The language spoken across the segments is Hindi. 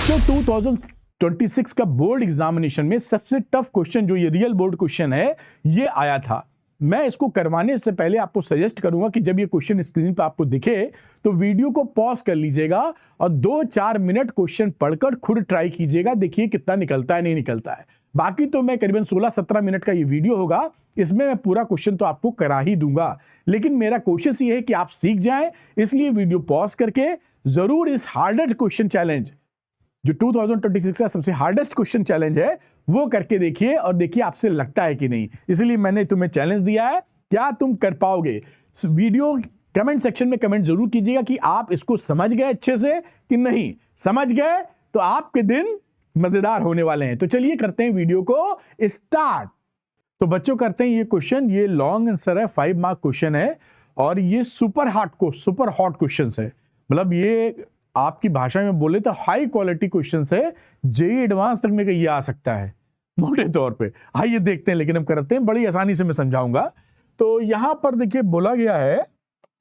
बच्चों 2026 का बोर्ड एग्जामिनेशन में सबसे टफ क्वेश्चन जो ये रियल बोर्ड क्वेश्चन है ये आया था। मैं इसको करवाने से पहले आपको सजेस्ट करूंगा कि जब ये क्वेश्चन स्क्रीन पर आपको दिखे तो वीडियो को पॉज कर लीजिएगा और 2-4 मिनट क्वेश्चन पढ़कर खुद ट्राई कीजिएगा, देखिए कितना निकलता है नहीं निकलता है। बाकी तो मैं करीबन 16-17 मिनट का ये वीडियो होगा, इसमें मैं पूरा क्वेश्चन तो आपको करा ही दूंगा, लेकिन मेरा कोशिश ये है कि आप सीख जाएं, इसलिए वीडियो पॉज करके जरूर इस हार्डेस्ट क्वेश्चन चैलेंज जो 2026 का सबसे हार्डेस्ट क्वेश्चन चैलेंज है वो करके देखिए और देखिए आपसे लगता है कि नहीं। इसलिए मैंने तुम्हें चैलेंज दिया है, क्या तुम कर पाओगे। वीडियो कमेंट सेक्शन में कमेंट जरूर कीजिएगा कि आप इसको समझ गए अच्छे से कि नहीं। समझ गए तो आपके दिन मजेदार होने वाले हैं। तो चलिए करते हैं वीडियो को स्टार्ट। तो बच्चों करते हैं ये क्वेश्चन, ये लॉन्ग आंसर है, 5 मार्क क्वेश्चन है और ये सुपर हॉट क्वेश्चन है। मतलब ये आपकी भाषा में बोले तो हाई क्वालिटी क्वेश्चंस है, जेईई एडवांस तक में ये आ सकता है मोटे तौर पे। आइए देखते हैं, लेकिन हम करते हैं बड़ी आसानी से मैं समझाऊंगा। तो यहां पर देखिए बोला गया है,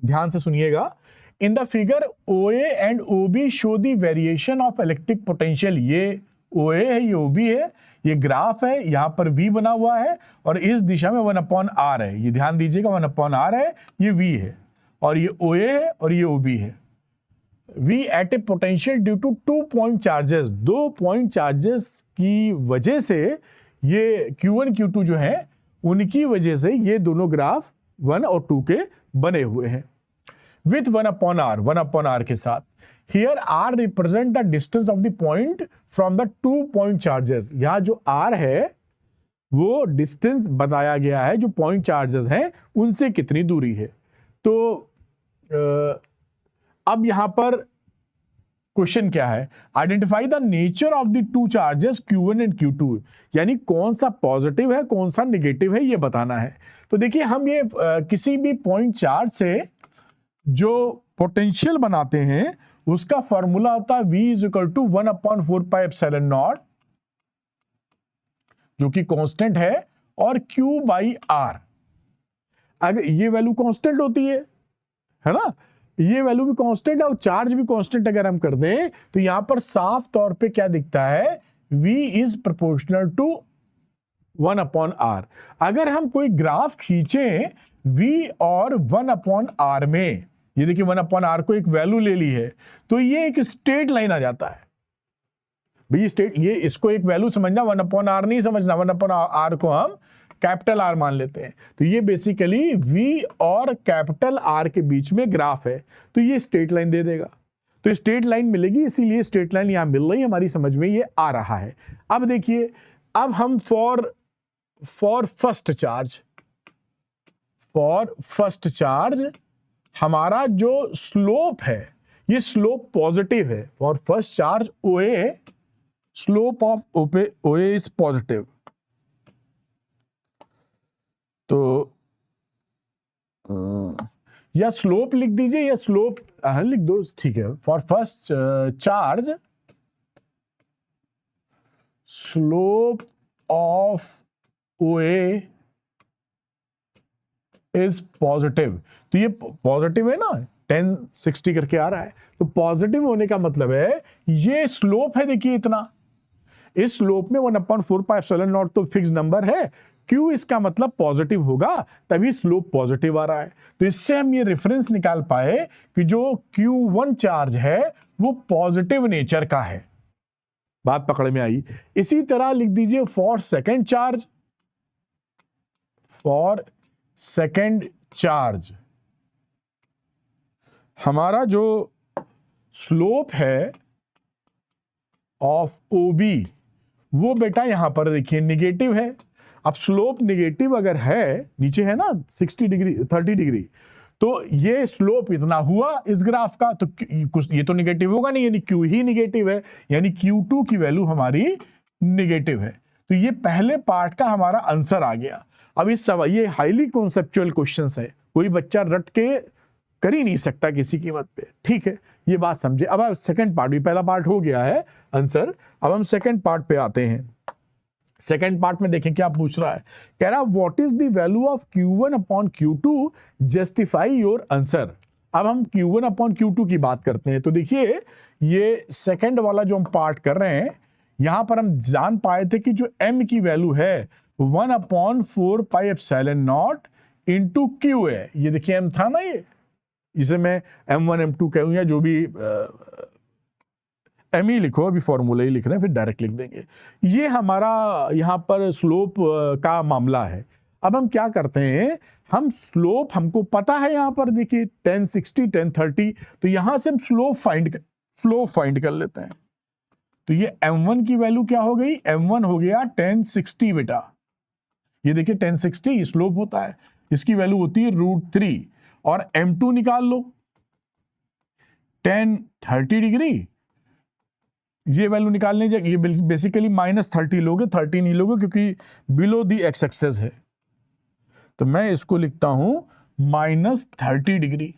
ध्यान से सुनिएगा, in the figure OA and OB show the variation of electric potential. ये OA है, ये OB है, ये ग्राफ है, यहां पर V बना हुआ है और इस दिशा में 1/r है। ये ध्यान दीजिएगा 1/r है, ये V है और ये OA है और ये OB है। V at a potential due to 2 point charges, 2 point charges की वजह से ये Q1 Q2 जो है उनकी वजह से ये दोनों ग्राफ 1 और 2 के बने हुए हैं विथ 1/r के साथ। Here R represent the distance of the point from the 2 point charges. यहां जो R है वो डिस्टेंस बताया गया है, जो पॉइंट चार्जेस हैं उनसे कितनी दूरी है। तो अब यहां पर क्वेश्चन क्या है, identify the nature of the 2 charges Q1 and Q2, यानी कौन सा पॉजिटिव है कौन सा नेगेटिव है ये बताना है। तो देखिए हम ये किसी भी पॉइंट चार्ज से जो पोटेंशियल बनाते हैं उसका फॉर्मूला होता है V = 1/4πε0 जो कि कांस्टेंट है और Q/R। अगर ये वैल्यू कांस्टेंट होती है ना, ये वैल्यू भी कांस्टेंट है और चार्ज भी कांस्टेंट अगर हम कर दें तो यहां पर साफ तौर पे क्या दिखता है, V is proportional to 1/r। अगर हम कोई ग्राफ खींचे V और 1/r में, ये देखिए 1/r को एक वैल्यू ले ली है तो ये एक स्ट्रेट लाइन आ जाता है। भाई स्ट्रेट, ये इसको एक वैल्यू समझना, 1/r नहीं समझना, 1/r को हम कैपिटल R मान लेते हैं। तो ये बेसिकली V और कैपिटल R के बीच में ग्राफ है, तो ये स्ट्रेट लाइन दे देगा। तो स्ट्रेट लाइन मिलेगी, इसीलिए स्ट्रेट लाइन यहां मिल रही है, हमारी समझ में ये आ रहा है। अब देखिए, अब हम फॉर फर्स्ट चार्ज हमारा जो स्लोप है ये स्लोप पॉजिटिव है। For first charge OA, slope of OA is positive. तो या स्लोप लिख दीजिए या स्लोप लिख दो, ठीक है। For first charge slope of OA is positive. तो ये पॉजिटिव है ना, 1060 करके आ रहा है, तो पॉजिटिव होने का मतलब है ये स्लोप है, देखिए इतना, इस स्लोप में 1/4πε0 तो फिक्स नंबर है, Q इसका मतलब पॉजिटिव होगा, तभी स्लोप पॉजिटिव आ रहा है। तो इससे हम ये रेफरेंस निकाल पाए कि जो Q1 चार्ज है वो पॉजिटिव नेचर का है। बात पकड़ में आई। इसी तरह लिख दीजिए फॉर सेकंड चार्ज हमारा जो स्लोप है ऑफ OB वो बेटा यहां पर देखिए निगेटिव है। अब स्लोप निगेटिव अगर है, नीचे है ना 30 डिग्री, तो ये स्लोप इतना हुआ इस ग्राफ का, तो कुछ ये तो निगेटिव होगा नहीं, यानी Q ही निगेटिव है, यानी Q2 की वैल्यू हमारी निगेटिव है। तो ये पहले पार्ट का हमारा आंसर आ गया। अब इस सवाल, ये हाईली कॉन्सेप्चुअल क्वेश्चंस है, कोई बच्चा रट के कर ही नहीं सकता किसी कीमत पे, ठीक है, ये बात समझे। अब सेकंड पार्ट भी, पहला पार्ट हो गया है आंसर, अब हम सेकंड पार्ट पे आते हैं। सेकंड पार्ट में देखें क्या पूछ रहा है, कह रहा what is the value of Q1/Q2 justify your answer. अब हम Q1 अपॉन Q2 की बात करते हैं। तो देखिए ये सेकंड वाला जो हम पार्ट कर रहे हैं, यहां पर हम जान पाए थे कि जो m की वैल्यू है 1/4πε0 इंटू Q है। ये देखिए m था ना, ये इसे मैं m1 m2 कहूँ या जो भी m ही लिखो, अभी फॉर्मूला ही लिख रहे हैं, फिर डायरेक्ट लिख देंगे। ये हमारा यहाँ पर स्लोप का मामला है। अब हम क्या करते हैं, हम स्लोप हमको पता है, यहाँ पर देखिए 1060 1030, तो यहां से हम स्लोप फाइंड कर लेते हैं। तो ये m1 की वैल्यू क्या हो गई, m1 हो गया 1060 बेटा। ये देखिए 1060 स्लोप होता है, इसकी वैल्यू होती है √3। और m2 निकाल लो 1030 डिग्री, ये वैल्यू निकालने जाए, ये बेसिकली -30 लोगे, 30 नहीं लोगे क्योंकि बिलो दी एक्स एक्सेस है। तो मैं इसको लिखता हूं -30 डिग्री,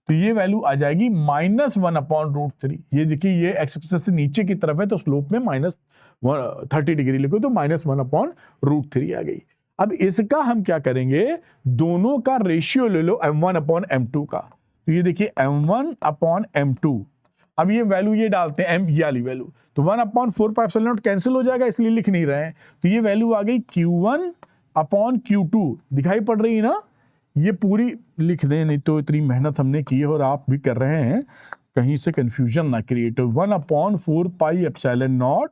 तो ये वैल्यू आ जाएगी -1/√3। ये देखिए ये एक्स एक्सेस से नीचे की तरफ है, तो स्लोप में -30 डिग्री लिखो तो -1/√3 आ गई। अब इसका हम क्या करेंगे, दोनों का रेशियो ले लो m1/m2 का। तो ये देखिए m1/m2, अब ये वैल्यू ये डालते हैं m ये वाली वैल्यू, तो 1/4πε0 कैंसिल हो जाएगा, इसलिए लिख नहीं रहे हैं। तो ये वैल्यू आ गई Q1/Q2, दिखाई पड़ रही है ना, ये पूरी लिख दें, नहीं तो इतनी मेहनत हमने की है और आप भी कर रहे हैं, कहीं से कंफ्यूजन ना क्रिएट हो। 1/4πε0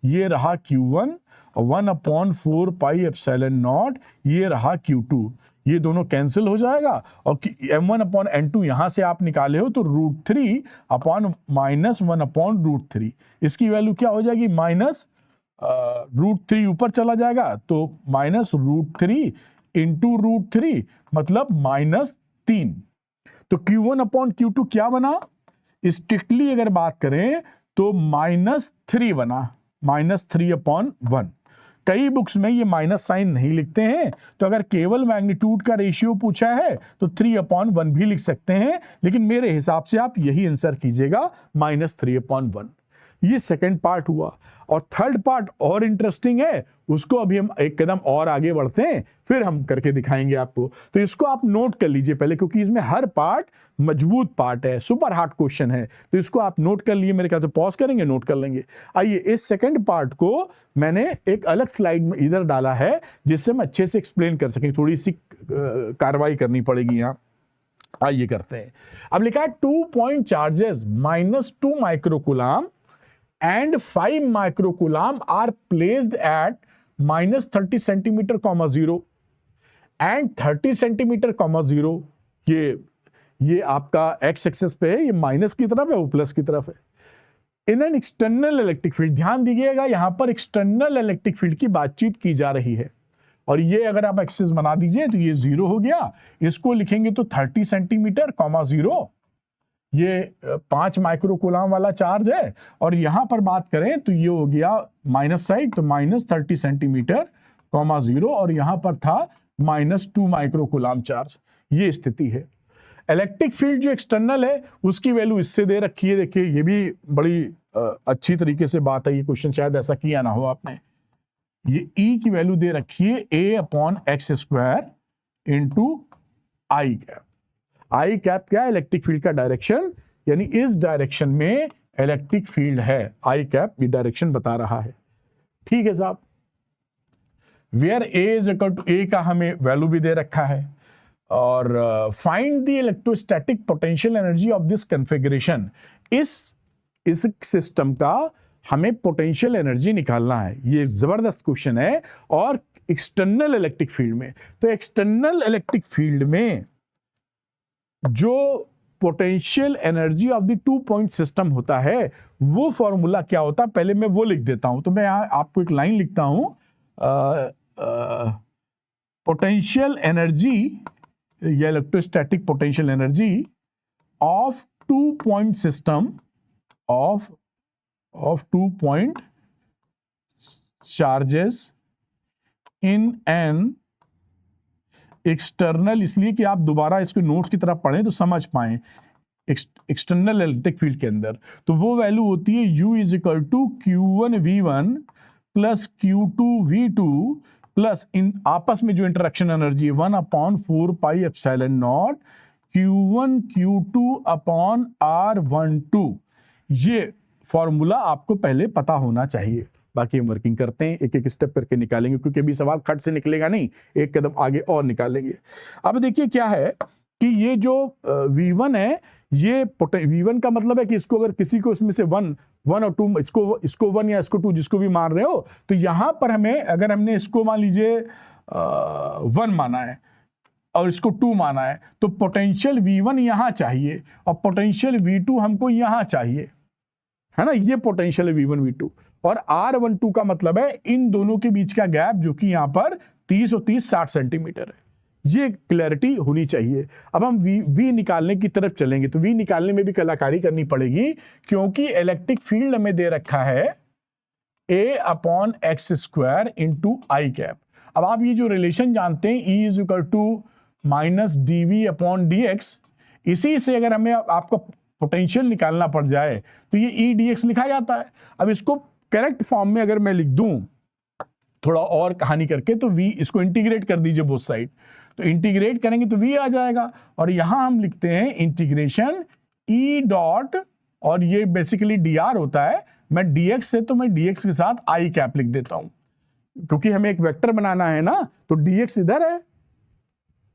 ये रहा Q1 और 1/4πε0 ये रहा Q2, ये दोनों कैंसिल हो जाएगा। और m1/n2 यहां से आप निकाले हो तो √3 अपॉन -1/√3, इसकी वैल्यू क्या हो जाएगी, √3 ऊपर चला जाएगा तो -√3 इंटू √3 मतलब -3। तो Q1/Q2 क्या बना, स्ट्रिक्टली अगर बात करें तो -3 बना, -3/1। कई बुक्स में ये माइनस साइन नहीं लिखते हैं, तो अगर केवल मैग्नीट्यूड का रेशियो पूछा है तो 3/1 भी लिख सकते हैं, लेकिन मेरे हिसाब से आप यही आंसर कीजिएगा -3/1। ये सेकंड पार्ट हुआ। और थर्ड पार्ट और इंटरेस्टिंग है, उसको अभी हम एक कदम और आगे बढ़ते हैं, फिर हम करके दिखाएंगे आपको। तो इसको आप नोट कर लीजिए पहले, क्योंकि इसमें हर पार्ट मजबूत पार्ट है, सुपर हार्ड क्वेश्चन है, तो इसको आप नोट कर लिए। मेरे ख्याल से पॉज करेंगे, नोट कर लेंगे। आइए, इस सेकंड पार्ट को मैंने एक अलग स्लाइड में इधर डाला है, जिससे हम अच्छे से एक्सप्लेन कर सकें, थोड़ी सी कार्रवाई करनी पड़ेगी यहाँ। आइए करते हैं। अब लिखा है 2 point charges -2 microcoulomb and 5 microcoulomb are placed at -30 centimeter, 0 and 30 centimeter, 0। ये आपका x एक्सेस पे है, ये माइनस की तरफ है, वो प्लस की तरफ है। In an external electric field, ध्यान दीजिएगा यहां पर एक्सटर्नल इलेक्ट्रिक फील्ड की बातचीत की जा रही है। और ये अगर आप एक्सेस बना दीजिए तो ये 0 हो गया, इसको लिखेंगे तो 30 सेंटीमीटर, 0। ये 5 माइक्रोकूलम वाला चार्ज है। और यहां पर बात करें तो ये हो गया माइनस साइड, तो -30 सेंटीमीटर, 0, और यहां पर था -2 माइक्रोकूलम चार्ज। ये स्थिति है। इलेक्ट्रिक फील्ड जो एक्सटर्नल है उसकी वैल्यू इससे दे रखी है। देखिए ये भी बड़ी अच्छी तरीके से बात है, ये क्वेश्चन शायद ऐसा किया ना हो आपने। ये E की वैल्यू दे रखी है A/x² इंटू आई कैप। आई कैप क्या है, इलेक्ट्रिक फील्ड का डायरेक्शन, यानी इस डायरेक्शन में इलेक्ट्रिक फील्ड है। आई कैप ये डायरेक्शन बता रहा है। ठीक है साहब। Where A is equal to A का हमें वैल्यू भी दे रखा है। और find the electrostatic potential energy of this configuration. इस सिस्टम का हमें पोटेंशियल एनर्जी निकालना है। ये जबरदस्त क्वेश्चन है, और एक्सटर्नल इलेक्ट्रिक फील्ड में। तो एक्सटर्नल इलेक्ट्रिक फील्ड में जो potential energy of the 2 point system होता है, वो फॉर्मूला क्या होता है, पहले मैं वो लिख देता हूं। तो मैं यहां आपको एक लाइन लिखता हूं, पोटेंशियल एनर्जी या electrostatic potential energy of 2 point system of 2 point charges in an external, इसलिए कि आप दोबारा इसको नोट्स की तरफ पढ़ें तो समझ पाएं। एक्सटर्नल इलेक्ट्रिक फील्ड के अंदर तो वो वैल्यू होती है U is equal to Q1V1 plus Q2V2 plus इन आपस में जो इंटरेक्शन एनर्जी है 1/4πε0 Q1 Q2 अपॉन R12, ये फॉर्मूला आपको पहले पता होना चाहिए। बाकी हम वर्किंग करते हैं, एक एक स्टेप करके निकालेंगे, क्योंकि अभी सवाल खट से निकलेगा नहीं, एक कदम आगे और निकालेंगे। अब देखिए क्या है कि ये जो V1 है, ये V1 का मतलब है कि इसको अगर किसी को इसमें से वन और टू, इसको 1 या इसको 2 जिसको भी मान रहे हो, तो यहां पर हमें, अगर हमने इसको मान लीजिए 1 माना है और इसको 2 माना है, तो पोटेंशियल V1 यहां चाहिए और पोटेंशियल V2 हमको यहां चाहिए, है ना। ये पोटेंशियल है V1 V2, और R12 का मतलब है इन दोनों के बीच का गैप, जो कि यहां पर 30 और 30 60 सेंटीमीटर है। ये क्लैरिटी होनी चाहिए। अब हम V निकालने की तरफ चलेंगे, तो V निकालने में भी कलाकारी करनी पड़ेगी, क्योंकि इलेक्ट्रिक फील्ड हमें दे रखा है A/x² इंटू आई कैप। अब आप ये जो रिलेशन जानते हैं E is equal to -dV/dx, इसी से अगर हमें आपको पोटेंशियल निकालना पड़ जाए तो ये E dx लिखा जाता है। अब इसको करेक्ट फॉर्म में अगर मैं लिख दूं थोड़ा और कहानी करके, तो V, इसको इंटीग्रेट कर दीजिए बोथ साइड, तो इंटीग्रेट करेंगे तो V आ जाएगा, और यहां हम लिखते हैं इंटीग्रेशन E डॉट, और ये बेसिकली dr होता है, मैं dx से, तो मैं dx के साथ आई कैप लिख देता हूं, क्योंकि हमें एक वेक्टर बनाना है ना, तो dx इधर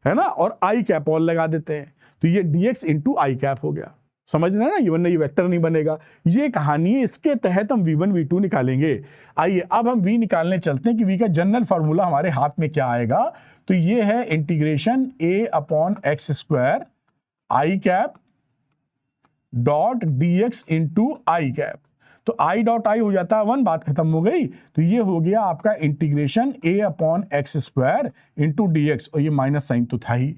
है ना, और आई कैप और लगा देते हैं, तो ये dx इंटू आई कैप हो गया। समझ रहे हैं ना, वरना ये वेक्टर नहीं बनेगा। ये कहानी है, इसके तहत हम V1 V2 निकालेंगे। आइए अब हम V निकालने चलते हैं कि V का जनरल फॉर्मूला हमारे हाथ में क्या आएगा। तो ये है इंटीग्रेशन A/x² आई कैप डॉट dx इंटू आई कैप, तो आई डॉट आई हो जाता है 1, बात खत्म हो गई। तो ये हो गया आपका इंटीग्रेशन A/x² इंटू dx, और ये माइनस साइन तो था ही।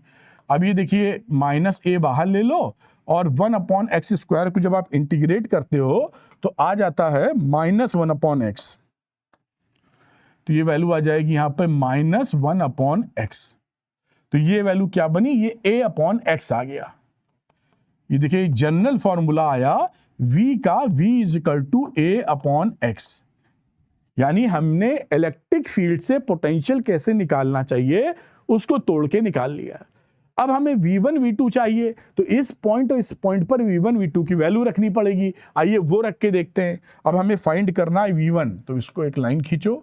अब ये देखिए -a बाहर ले लो, और 1/x² को जब आप इंटीग्रेट करते हो तो आ जाता है -1/x, तो ये वैल्यू आ जाएगी यहां पे -1/x। तो ये वैल्यू क्या बनी, ये A/x आ गया। ये देखिए जनरल फॉर्मूला आया V का, V is equal to A/x, यानी हमने इलेक्ट्रिक फील्ड से पोटेंशियल कैसे निकालना चाहिए उसको तोड़ के निकाल लिया। अब हमें V1 V2 चाहिए, तो इस पॉइंट और इस पॉइंट पर V1 V2 की वैल्यू रखनी पड़ेगी। आइए वो रख के देखते हैं। अब हमें फाइंड करना है V1, तो इसको एक लाइन खींचो,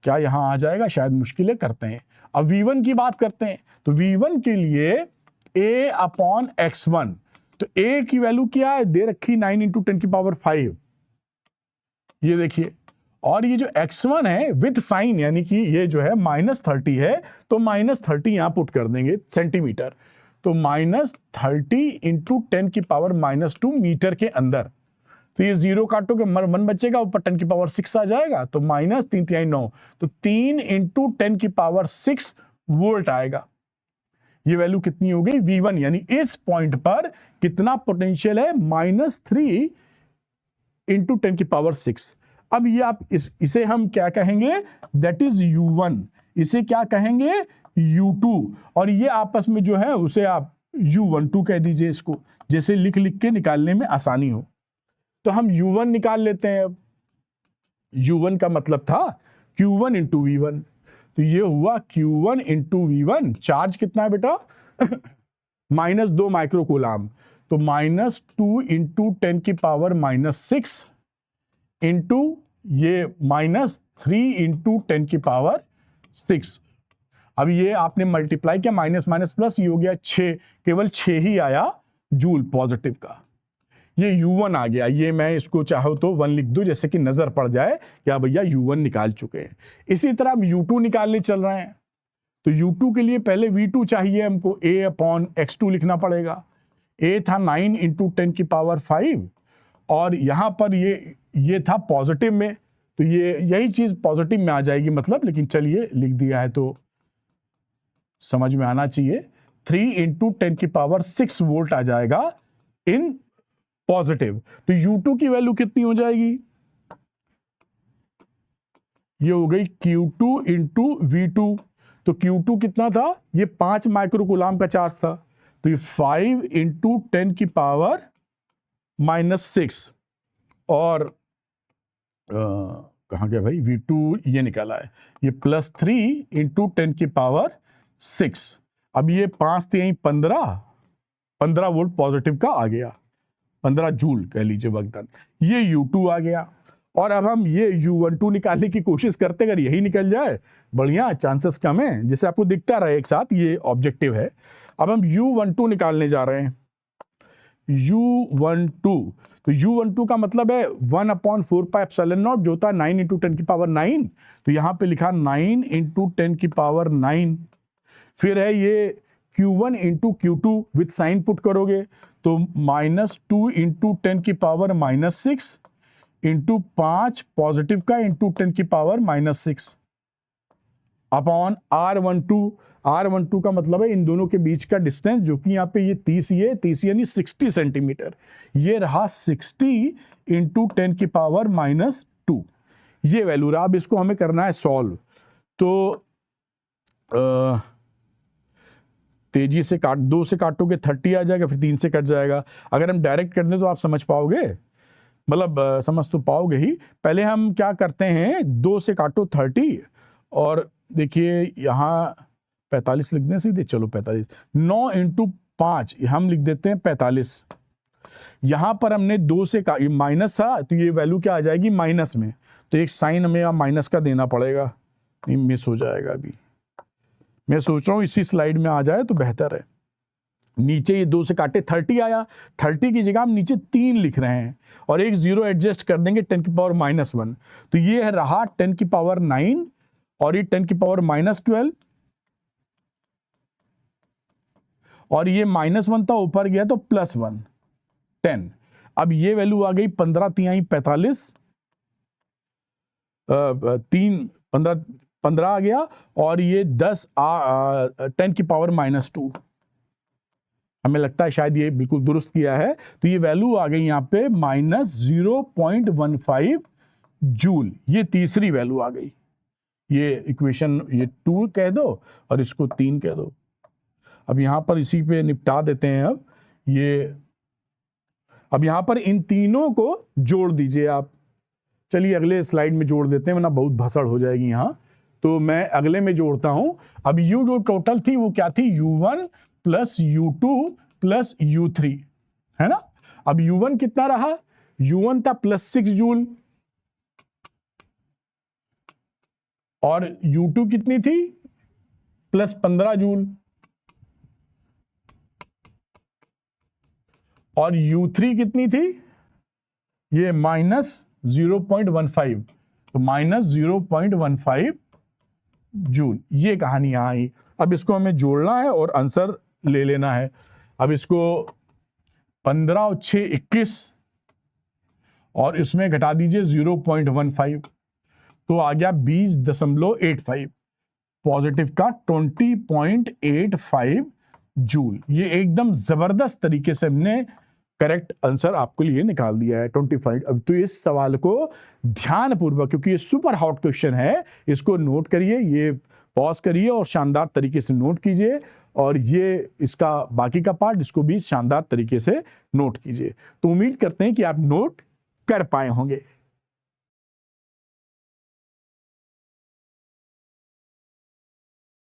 क्या यहां आ जाएगा, शायद मुश्किल है, करते हैं। अब V1 की बात करते हैं, तो V1 के लिए A/x1, तो A की वैल्यू क्या है, दे रखी 9 × 10⁵, ये देखिए, और ये जो x1 है विथ साइन, यानी कि ये जो है -30 है, तो -30 यहां पुट कर देंगे सेंटीमीटर, तो -30 × 10⁻², मीटर के अंदर। तो ये 0 काटोगे 1 बचेगा, ऊपर 10⁻6 आ जाएगा, तो -3 × 9, तो 3 × 10⁻6 वोल्ट आएगा। ये वैल्यू कितनी हो गई, V1, यानी इस पॉइंट पर कितना पोटेंशियल है, -3 × 10⁻6। अब ये आप इसे हम क्या कहेंगे, दैट इज U1, इसे क्या कहेंगे, U2, और ये आपस में जो है उसे आप U12 कह दीजिए इसको, जैसे लिख के निकालने में आसानी हो। तो हम U1 निकाल लेते हैं। अब U1 का मतलब था Q1 × V1, तो ये हुआ Q1 × V1। चार्ज कितना है बेटा, -2 माइक्रोकूलम, तो -2 × 10⁻6 इंटू ये -3 × 10⁻6। अब ये आपने मल्टीप्लाई किया, माइनस माइनस प्लस, ये हो गया 6, केवल 6 ही आया जूल पॉजिटिव का। ये U1 आ गया। ये मैं इसको चाहो तो 1 लिख दूं, जैसे कि नजर पड़ जाए क्या भैया U1 निकाल चुके हैं। इसी तरह हम U2 निकालने चल रहे हैं, तो U2 के लिए पहले V2 चाहिए हमको, A/x2 लिखना पड़ेगा। A था 9 × 10⁵, और यहां पर ये था पॉजिटिव में, तो ये यही चीज पॉजिटिव में आ जाएगी मतलब, लेकिन चलिए लिख दिया है तो समझ में आना चाहिए। 3 × 10⁻6 वोल्ट आ जाएगा इन पॉजिटिव। तो U2 की वैल्यू कितनी हो जाएगी, ये हो गई Q2 × V2। तो Q2 कितना था, ये 5 माइक्रोकूलम का चार्ज था, तो ये 5 × 10⁻6, और कहाँ गया भाई, V2 ये निकाला है, ये +3 × 10⁻6। अब ये 5 × 3 = 15, 15 वोल्ट पॉजिटिव का आ गया, 15 जूल कह लीजिए वर्क डन। ये U2 आ गया, और अब हम ये U12 निकालने की कोशिश करते, अगर यही निकल जाए बढ़िया, चांसेस कम है, जैसे आपको दिखता रहे एक साथ, ये ऑब्जेक्टिव है। अब हम U12 निकालने जा रहे हैं। U12, तो U12 का मतलब है 1/4πε0 जो होता है 9 × 10⁹ तो यहां पे लिखा 9 × 10⁹। फिर है ये Q1 × Q2 with sign put करोगे तो -2 × 10⁻⁻6 इंटू 5 पॉजिटिव का इंटू 10⁻⁻6 अपॉन R12 का मतलब है इन दोनों के बीच का डिस्टेंस, जो कि यहाँ पे ये 30 यानी 60 सेंटीमीटर। ये रहा 60 × 10⁻⁻2 ये वैल्यू रहा। अब इसको हमें करना है सॉल्व, तो तेजी से 2 से काटोगे 30 आ जाएगा, फिर 3 से कट जाएगा। अगर हम डायरेक्ट कर दें तो आप समझ पाओगे, मतलब समझ तो पाओगे ही। पहले हम क्या करते हैं, 2 से काटो 30, और देखिए यहाँ 45 लिख दें सीधे, चलो 45, 9 × 5 हम लिख देते हैं 45। यहाँ पर हमने 2 से माइनस था तो ये वैल्यू क्या आ जाएगी माइनस में, तो एक साइन हमें यहाँ माइनस का देना पड़ेगा, नहीं मिस हो जाएगा। अभी मैं सोच रहा हूँ इसी स्लाइड में आ जाए तो बेहतर है। नीचे ये 2 से काटे 30 आया, 30 की जगह हम नीचे 3 लिख रहे हैं और एक 0 एडजस्ट कर देंगे 10⁻⁻1, तो ये है रहा 10⁻9 और ये 10⁻12 और ये -1 था ऊपर गया तो +1 10। अब ये वैल्यू आ गई 15 × 3 = 45, 15 आ गया, और ये 10⁻2 हमें लगता है शायद ये बिल्कुल दुरुस्त किया है, तो ये वैल्यू आ गई यहाँ पे -0.15 जूल। ये तीसरी वैल्यू आ गई। ये इक्वेशन ये 2 कह दो और इसको 3 कह दो। अब यहाँ पर इसी पे निपटा देते हैं। अब यहाँ पर इन तीनों को जोड़ दीजिए आप। चलिए अगले स्लाइड में जोड़ देते हैं, वरना बहुत भसड़ हो जाएगी यहाँ, तो मैं अगले में जोड़ता हूं। अब U जो टोटल थी वो क्या थी, U1 + U2 + U3, है ना। अब U1 कितना रहा, U1 था +6 जूल, और U2 कितनी थी, +15 जूल, और U3 कितनी थी, ये -0.15, तो -0.15 जूल। ये कहानी यहाँ आई। अब इसको हमें जोड़ना है और आंसर ले लेना है। अब इसको 15 और 6 21 और इसमें घटा दीजिए 0.15, तो आ गया 20.85, पॉजिटिव का 20.85 जूल। ये एकदम जबरदस्त तरीके से हमने करेक्ट आंसर आपके लिए निकाल दिया है 25। अब तो इस सवाल को ध्यानपूर्वक, क्योंकि ये सुपर हॉट क्वेश्चन है, इसको नोट करिए, ये पॉज करिए और शानदार तरीके से नोट कीजिए, और ये इसका बाकी का पार्ट इसको भी शानदार तरीके से नोट कीजिए। तो उम्मीद करते हैं कि आप नोट कर पाए होंगे।